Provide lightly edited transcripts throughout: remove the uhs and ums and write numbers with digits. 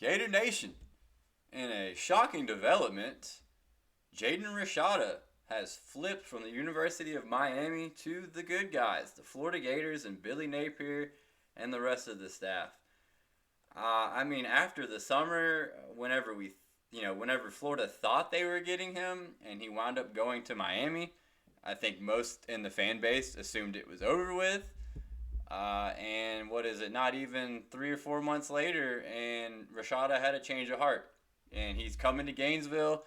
Gator Nation, in a shocking development, Jaden Rashada has flipped from the University of Miami to the good guys, the Florida Gators and Billy Napier and the rest of the staff. After the summer, whenever Florida thought they were getting him and he wound up going to Miami, I think most in the fan base assumed it was over with. And what is it? Not even 3 or 4 months later, and Rashada had a change of heart, and he's coming to Gainesville,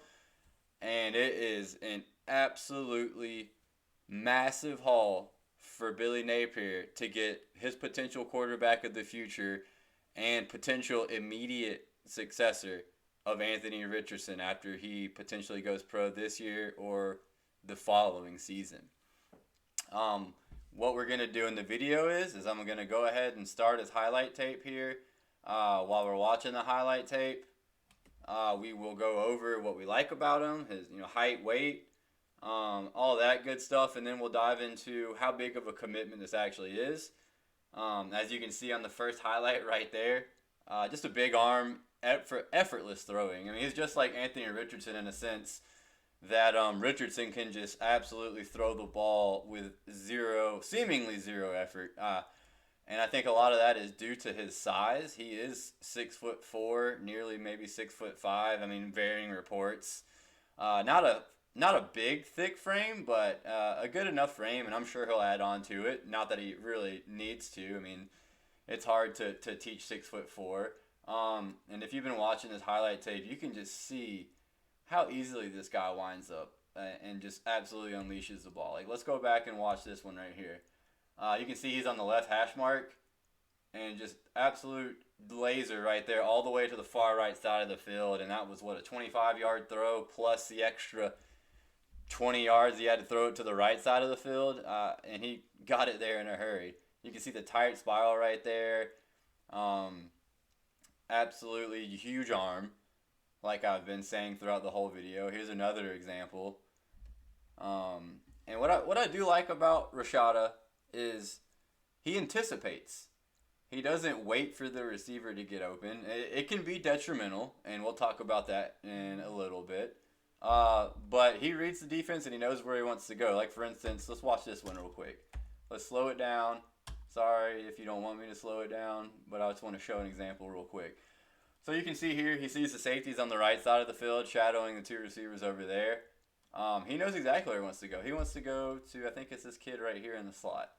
and it is an absolutely massive haul for Billy Napier to get his potential quarterback of the future and potential immediate successor of Anthony Richardson after he potentially goes pro this year or the following season. What we're going to do in the video is I'm going to go ahead and start his highlight tape here. While we're watching the highlight tape, we will go over what we like about him, his height, weight, all that good stuff, and then we'll dive into how big of a commitment this actually is. As you can see on the first highlight right there, just a big arm, effortless throwing. I mean, he's just like Anthony Richardson in a sense that Richardson can just absolutely throw the ball with seemingly zero effort. And I think a lot of that is due to his size. He is 6'4", nearly maybe 6'5". I mean, varying reports. Not a big, thick frame, but a good enough frame, and I'm sure he'll add on to it. Not that he really needs to. I mean, it's hard to teach 6'4". And if you've been watching this highlight tape, you can just see how easily this guy winds up and just absolutely unleashes the ball. Like, let's go back and watch this one right here. You can see he's on the left hash mark and just absolute laser right there all the way to the far right side of the field. And that was, a 25-yard throw plus the extra 20 yards he had to throw it to the right side of the field. And he got it there in a hurry. You can see the tight spiral right there. Absolutely huge arm, like I've been saying throughout the whole video. Here's another example. And what I do like about Rashada is he anticipates. He doesn't wait for the receiver to get open. It can be detrimental, and we'll talk about that in a little bit. But he reads the defense and he knows where he wants to go. Like, for instance, let's watch this one real quick. Let's slow it down. Sorry if you don't want me to slow it down, but I just want to show an example real quick. So you can see here, he sees the safeties on the right side of the field, shadowing the two receivers over there. He knows exactly where he wants to go. He wants to go to, I think it's this kid right here in the slot.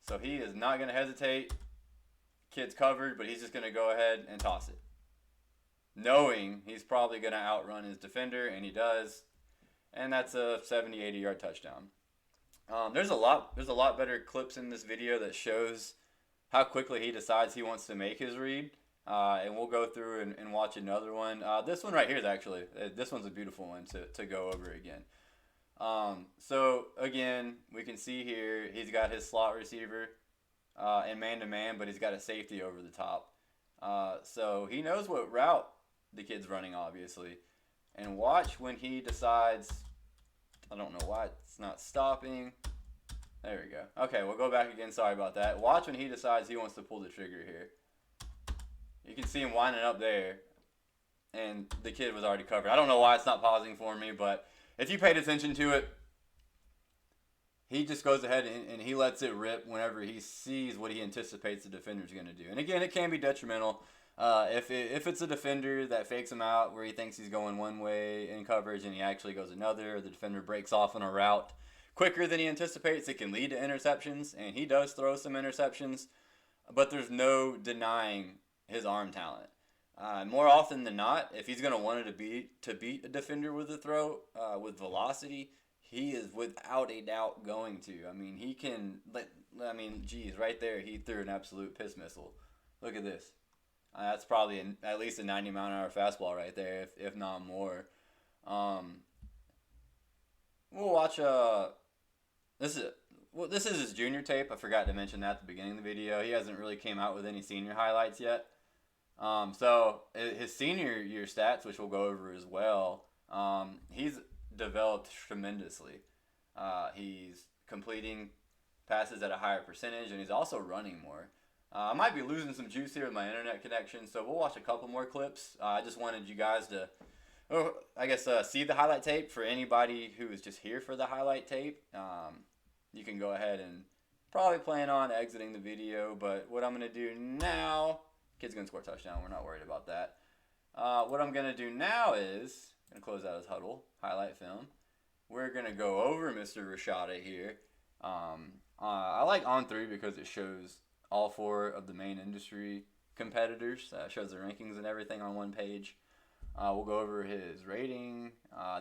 So he is not going to hesitate. Kid's covered, but he's just going to go ahead and toss it, knowing he's probably going to outrun his defender, and he does. And that's a 70, 80-yard touchdown. There's a lot better clips in this video that shows how quickly he decides he wants to make his read. And we'll go through and watch another one. This one right here is actually, this one's a beautiful one to go over again. So again, we can see here, he's got his slot receiver in man-to-man, but he's got a safety over the top. So he knows what route the kid's running, obviously. And watch when he decides, I don't know why it's not stopping. There we go. Okay, we'll go back again. Sorry about that. Watch when he decides he wants to pull the trigger here. You can see him winding up there, and the kid was already covered. I don't know why it's not pausing for me, but if you paid attention to it, he just goes ahead and he lets it rip whenever he sees what he anticipates the defender's going to do. And again, it can be detrimental. If it's a defender that fakes him out where he thinks he's going one way in coverage and he actually goes another, or the defender breaks off on a route quicker than he anticipates, it can lead to interceptions, and he does throw some interceptions, but there's no denying his arm talent. More often than not, if he's going to want to beat a defender with a throw, with velocity, he is without a doubt going to. I mean, he can, right there, he threw an absolute piss missile. Look at this. That's probably at least a 90-mile-an-hour fastball right there, if not more. We'll watch, this is his junior tape. I forgot to mention that at the beginning of the video. He hasn't really came out with any senior highlights yet. So his senior year stats, which we'll go over as well, he's developed tremendously. He's completing passes at a higher percentage, and he's also running more. I might be losing some juice here with my internet connection, so we'll watch a couple more clips. I just wanted you guys to, see the highlight tape. For anybody who is just here for the highlight tape, you can go ahead and probably plan on exiting the video. But what I'm going to do now, kid's going to score a touchdown. We're not worried about that. What I'm going to do now is, going to close out his huddle, highlight film. We're going to go over Mr. Rashada here. I like On3 because it shows all 4 of the main industry competitors. Shows the rankings and everything on one page. We'll go over his rating.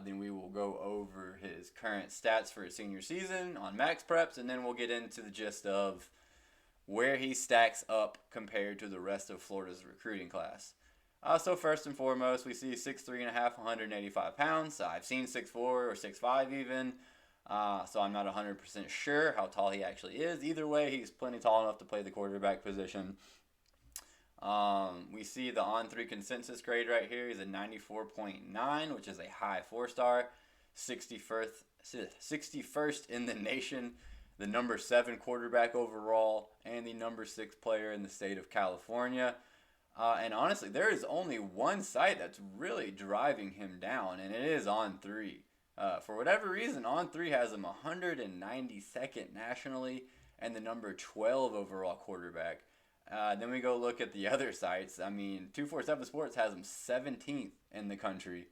Then we will go over his current stats for his senior season on Max Preps. And then we'll get into the gist of where he stacks up compared to the rest of Florida's recruiting class. So first and foremost, we see 6'3.5", 185 pounds. I've seen 6'4" or 6'5" even. So I'm not 100% sure how tall he actually is. Either way, he's plenty tall enough to play the quarterback position. We see the On3 consensus grade right here. He's a 94.9, which is a high 4-star. 61st in the nation, the number 7 quarterback overall, and the number 6 player in the state of California. And honestly, there is only one site that's really driving him down, and it is On3. For whatever reason, On3 has him 192nd nationally and the number 12 overall quarterback. Then we go look at the other sites. I mean, 247 Sports has him 17th in the country.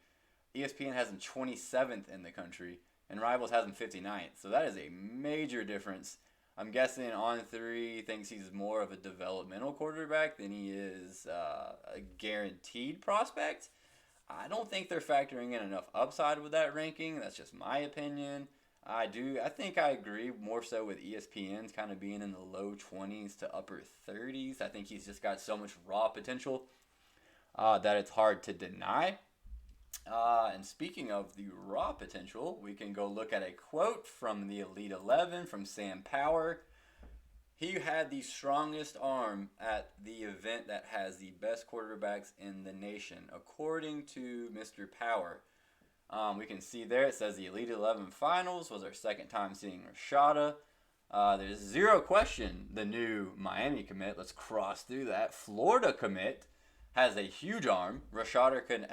ESPN has him 27th in the country. And Rivals has him 59th. So that is a major difference. I'm guessing On3 thinks he's more of a developmental quarterback than he is a guaranteed prospect. I don't think they're factoring in enough upside with that ranking. That's just my opinion. I think I agree more so with ESPN's kind of being in the low 20s to upper 30s. I think he's just got so much raw potential that it's hard to deny. And speaking of the raw potential, we can go look at a quote from the Elite 11 from Sam Power. He had the strongest arm at the event that has the best quarterbacks in the nation, according to Mr. Power. We can see there it says the Elite 11 Finals was our second time seeing Rashada. There's zero question the new Miami commit. Let's cross through that. Florida commit has a huge arm. Rashada can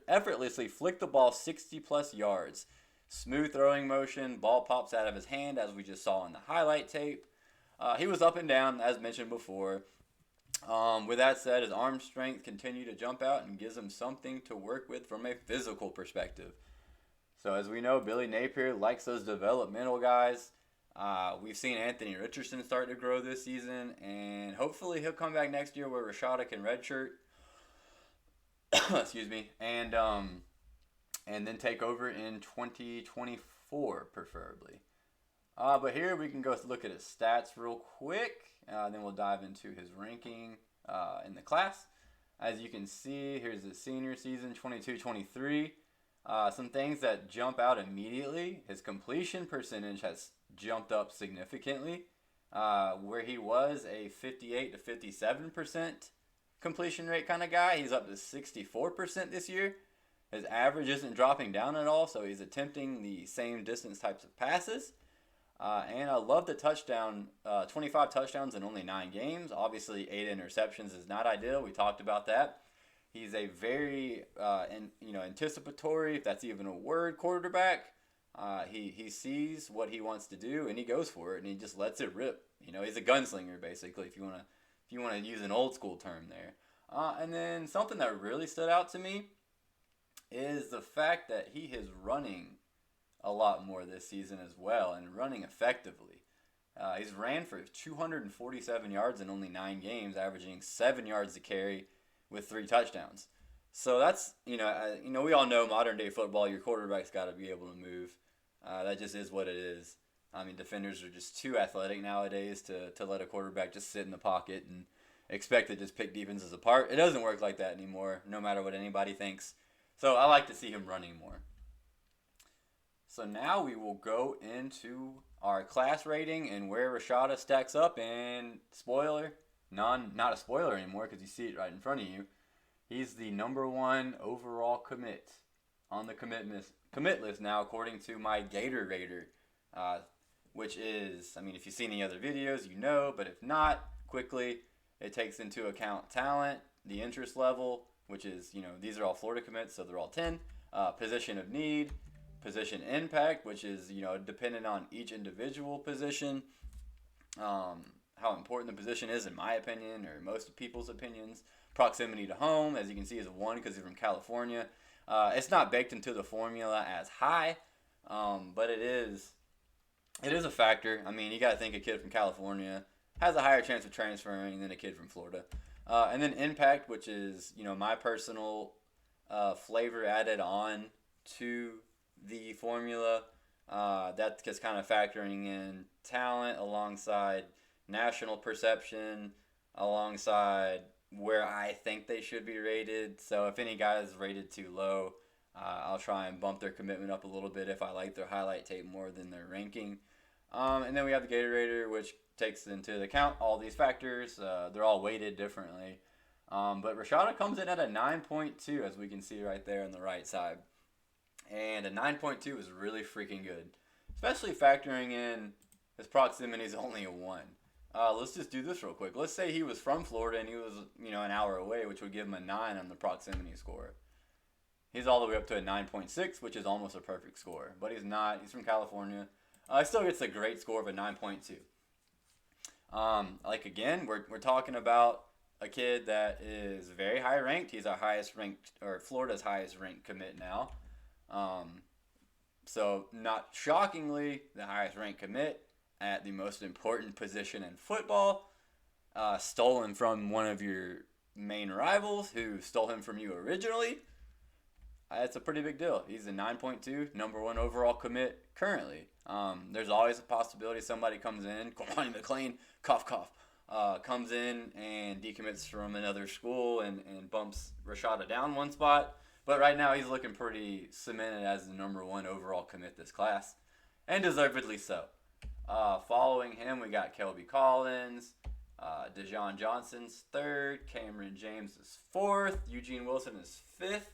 effortlessly flick the ball 60-plus yards. Smooth throwing motion. Ball pops out of his hand, as we just saw in the highlight tape. He was up and down, as mentioned before. With that said, his arm strength continued to jump out and gives him something to work with from a physical perspective. So as we know, Billy Napier likes those developmental guys. We've seen Anthony Richardson start to grow this season, and hopefully he'll come back next year where Rashada can redshirt. Excuse me, and then take over in 2024, preferably. But here we can go look at his stats real quick. Then we'll dive into his ranking in the class. As you can see, here's his senior season, 22-23. Some things that jump out immediately. His completion percentage has jumped up significantly. Where he was a 58 to 57% completion rate kind of guy, he's up to 64% this year. His average isn't dropping down at all, so he's attempting the same distance types of passes. And I love the touchdown, 25 touchdowns in only 9 games. Obviously, 8 interceptions is not ideal. We talked about that. He's a very, anticipatory, if that's even a word, quarterback. He sees what he wants to do and he goes for it and he just lets it rip. He's a gunslinger basically, if you want to use an old school term there. And then something that really stood out to me is the fact that he is running a lot more this season as well, and running effectively. He's ran for 247 yards in only 9 games, averaging 7 yards to carry with 3 touchdowns. So that's, we all know modern day football, your quarterback's got to be able to move. That just is what it is. I mean, defenders are just too athletic nowadays to let a quarterback just sit in the pocket and expect to just pick defenses apart. It doesn't work like that anymore, no matter what anybody thinks. So I like to see him running more. So now we will go into our class rating and where Rashada stacks up. And spoiler, not a spoiler anymore because you see it right in front of you. He's the number 1 overall commit on the commit list now, according to my Gator Raider, which is, if you've seen any other videos, but if not, quickly, It takes into account talent, the interest level, which is, these are all Florida commits, so they're all 10. Position of need, position impact, which is, dependent on each individual position. How important the position is, in my opinion, or most people's opinions. Proximity to home, as you can see, is 1 because you're from California. It's not baked into the formula as high, but it is a factor. I mean, you got to think a kid from California has a higher chance of transferring than a kid from Florida. And then impact, which is, my personal flavor added on to the formula. That's just kind of factoring in talent alongside national perception, alongside where I think they should be rated. So if any guy is rated too low, I'll try and bump their commitment up a little bit if I like their highlight tape more than their ranking. And then we have the Gator Raider, which takes into account all these factors. They're all weighted differently. But Rashada comes in at a 9.2, as we can see right there on the right side. And a 9.2 is really freaking good, especially factoring in his proximity is only a 1. Let's just do this real quick. Let's say he was from Florida and he was, an hour away, which would give him a 9 on the proximity score. He's all the way up to a 9.6, which is almost a perfect score. But he's not. He's from California. He still gets a great score of a 9.2. Again, we're talking about a kid that is very high ranked. He's our highest ranked, or Florida's highest ranked commit now. So not shockingly, the highest ranked commit at the most important position in football, stolen from one of your main rivals who stole him from you originally. That's a pretty big deal. He's a 9.2, number 1 overall commit currently. There's always a possibility somebody comes in, Kwani McLean, cough, cough, comes in and decommits from another school and bumps Rashada down 1 spot. But right now he's looking pretty cemented as the number 1 overall commit this class, and deservedly so. Following him, we got Kelby Collins, Dejon Johnson's 3rd, Cameron James is 4th, Eugene Wilson is 5th.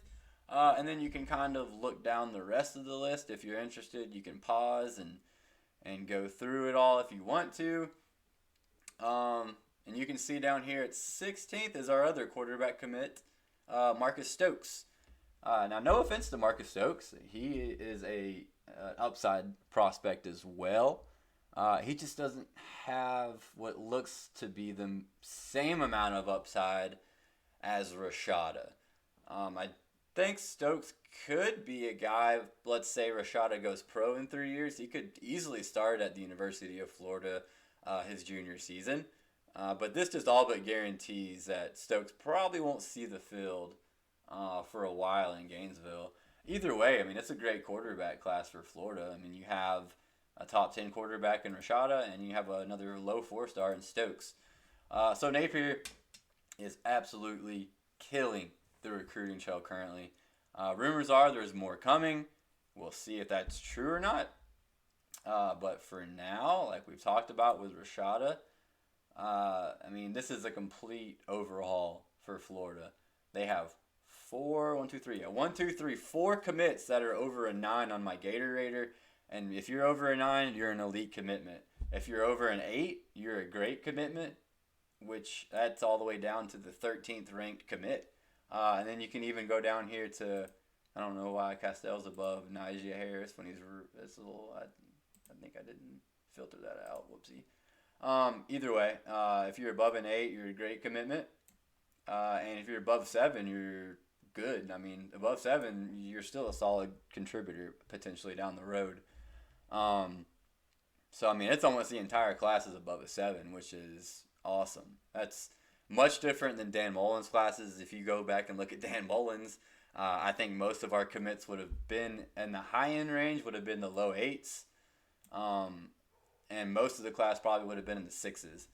And then you can kind of look down the rest of the list. If you're interested, you can pause and go through it all if you want to. And you can see down here at 16th is our other quarterback commit, Marcus Stokes. Now, no offense to Marcus Stokes. He is an upside prospect as well. He just doesn't have what looks to be the same amount of upside as Rashada. I think Stokes could be a guy, let's say Rashada goes pro in 3 years. He could easily start at the University of Florida his junior season. But this just all but guarantees that Stokes probably won't see the field for a while in Gainesville. Either way, I mean, it's a great quarterback class for Florida. I mean, you have a top 10 quarterback in Rashada, and you have another low 4-star in Stokes. So Napier is absolutely killing the recruiting trail currently. Rumors are there's more coming. We'll see if that's true or not. But for now, like we've talked about with Rashada, I mean, this is a complete overhaul for Florida. They have 4 commits that are over a 9 on my Gator Raider. And if you're over a 9, you're an elite commitment. If you're over an 8, you're a great commitment, which that's all the way down to the 13th ranked commit. And then you can even go down here to, I don't know why Castell's above Najee Harris when it's a little, I think I didn't filter that out, whoopsie. Either way, if you're above an 8, you're a great commitment. And if you're above 7, you're good. I mean, above 7, you're still a solid contributor potentially down the road. So, I mean, it's almost the entire class is above a 7, which is awesome. That's much different than Dan Mullen's classes. If you go back and look at Dan Mullen's, I think most of our commits would have been in the high-end range, would have been the low 8s. And most of the class probably would have been in the 6s.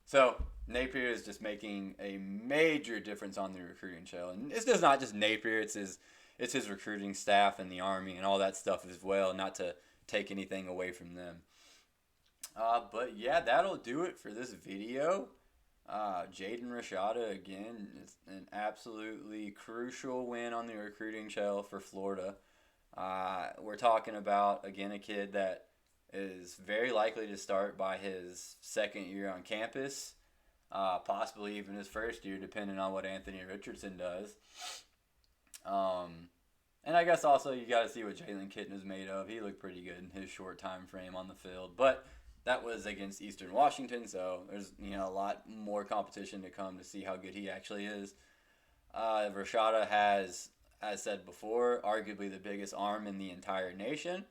So Napier is just making a major difference on the recruiting trail. And it's just not just Napier, it's his recruiting staff and the Army and all that stuff as well, not to take anything away from them. But yeah, that'll do it for this video. Jaden Rashada, again, is an absolutely crucial win on the recruiting trail for Florida. We're talking about, again, a kid that is very likely to start by his second year on campus. possibly even his first year, depending on what Anthony Richardson does. And I guess also you got to see what Jalen Kitten is made of. He looked pretty good in his short time frame on the field, but that was against Eastern Washington, so there's a lot more competition to come to see how good he actually is. Rashada has, as said before, arguably the biggest arm in the entire nation.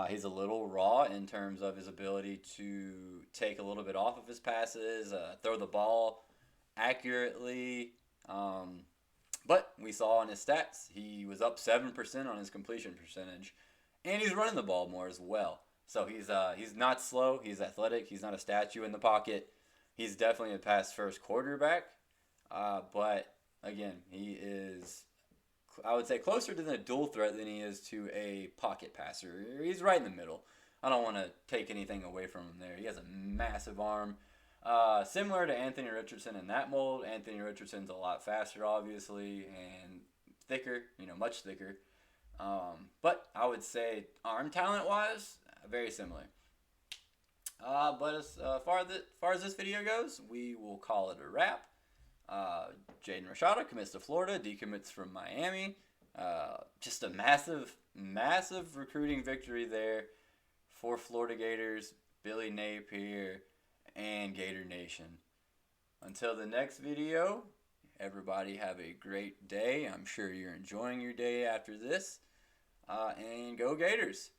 He's a little raw in terms of his ability to take a little bit off of his passes, throw the ball accurately. But we saw in his stats, he was up 7% on his completion percentage, and he's running the ball more as well. So he's not slow. He's athletic. He's not a statue in the pocket. He's definitely a pass-first quarterback. But again, he is, I would say, closer to the dual threat than he is to a pocket passer. He's right in the middle. I don't want to take anything away from him there. He has a massive arm. Similar to Anthony Richardson in that mold. Anthony Richardson's a lot faster, obviously, and thicker, much thicker. But I would say arm talent-wise, very similar. But as far as this video goes, we will call it a wrap. Jaden Rashada commits to Florida, decommits from Miami. Just a massive, massive recruiting victory there for Florida Gators, Billy Napier, and Gator Nation. Until the next video, everybody have a great day. I'm sure you're enjoying your day after this. And go Gators!